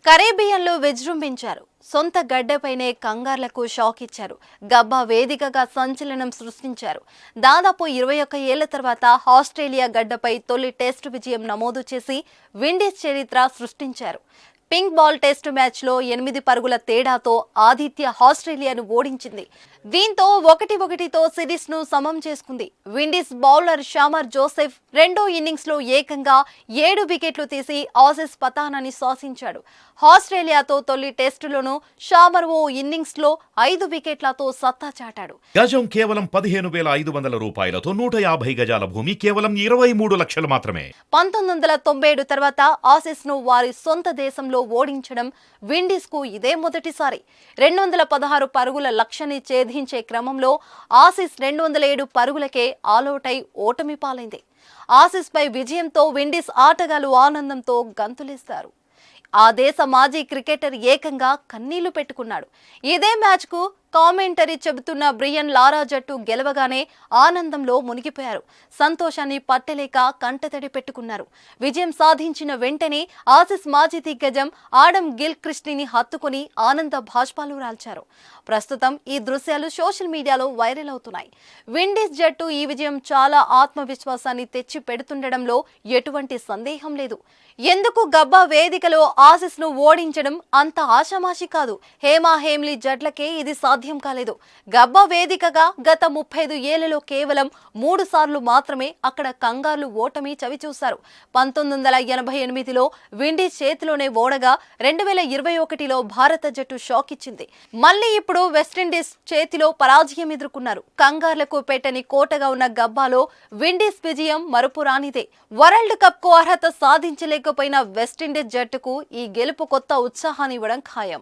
కరేబియన్లో విజృంభించారు. సొంత గడ్డపైనే కంగార్లకు షాక్ ఇచ్చారు. గబ్బా వేదికగా సంచలనం సృష్టించారు. దాదాపు 21 ఏళ్ల తర్వాత ఆస్ట్రేలియా గడ్డపై తొలి టెస్టు విజయం నమోదు చేసి విండీస్ చరిత్ర సృష్టించారు. పింక్ బాల్ టెస్టు మ్యాచ్లో 8 పరుగుల తేడాతో ఆతిథ్య ఆస్ట్రేలియాను ఓడించింది. దీంతో 1-1తో సిరీస్ను సమం చేసుకుంది. విండీస్ బౌలర్ షామర్ జోసెఫ్ రెండో ఇన్నింగ్స్లో ఏకంగా 7 వికెట్లు తీసి ఆసీస్ పతానాన్ని శాసించాడు. ఆస్ట్రేలియాతో తొలి టెస్టులోనూ షామర్ ఓ ఇన్నింగ్స్లో 5 వికెట్లతో సత్తా చాటాడు. గజం కేవలం 15,500 రూపాయలతో 150 గజాల భూమి కేవలం 23 లక్షలు మాత్రమే. 1997 తర్వాత ఆసీస్ను వారి సొంత దేశంలో ఓడించడం విండీస్ కు ఇదే మొదటిసారి. 216 పరుగుల లక్ష్యాన్ని ఛేదించే క్రమంలో ఆసీస్ 207 పరుగులకే ఆలౌటై ఓటమి పాలైంది. ఆసీస్ పై విజయంతో విండీస్ ఆటగాళ్లు ఆనందంతో గంతులేస్తారు. ఆ దేశ మాజీ క్రికెటర్ ఏకంగా కన్నీళ్లు పెట్టుకున్నాడు. ఇదే మ్యాచ్ కు కామెంటరీ చెబుతున్న బ్రియన్ లారా జట్టు గెలవగానే ఆనందంలో మునిగిపోయారు. సంతోషాన్ని పట్టలేక కంటతడి పెట్టుకున్నారు. విజయం సాధించిన వెంటనే ఆసీస్ మాజీ దిగ్గజం ఆడమ్ గిల్ క్రిస్టీని హత్తుకుని ఆనంద భాష్పాలు రాల్చారు. ప్రస్తుతం ఈ దృశ్యాలు సోషల్ మీడియాలో వైరల్ అవుతున్నాయి. విండీస్ జట్టు ఈ విజయం చాలా ఆత్మవిశ్వాసాన్ని తెచ్చి పెడుతుండడంలో ఎటువంటి సందేహం లేదు. ఎందుకు గబ్బా వేదికలో ఆసీస్ ను ఓడించడం అంత ఆషామాషి కాదు. హేమా హేమ్లీ జట్లకే ఇది సాధ్యం కాలేదు. గబ్బా వేదికగా గత 35 ఏళ్లలో కేవలం 3 సార్లు మాత్రమే అక్కడ కంగార్లు ఓటమి చవిచూశారు. 1988లో విండీస్ చేతిలోనే ఓడగా 2021లో భారత జట్టు షాక్ ఇచ్చింది. మళ్లీ ఇప్పుడు వెస్టిండీస్ చేతిలో పరాజయం ఎదుర్కొన్నారు. కంగార్లకు పెట్టని కోటగా ఉన్న గబ్బాలో విండీస్ విజయం మరుపురానిదే. వరల్డ్ కప్ కు అర్హత సాధించలేకపోయిన వెస్టిండీస్ జట్టుకు ఈ గెలుపు కొత్త ఉత్సాహాన్ని ఇవ్వడం ఖాయం.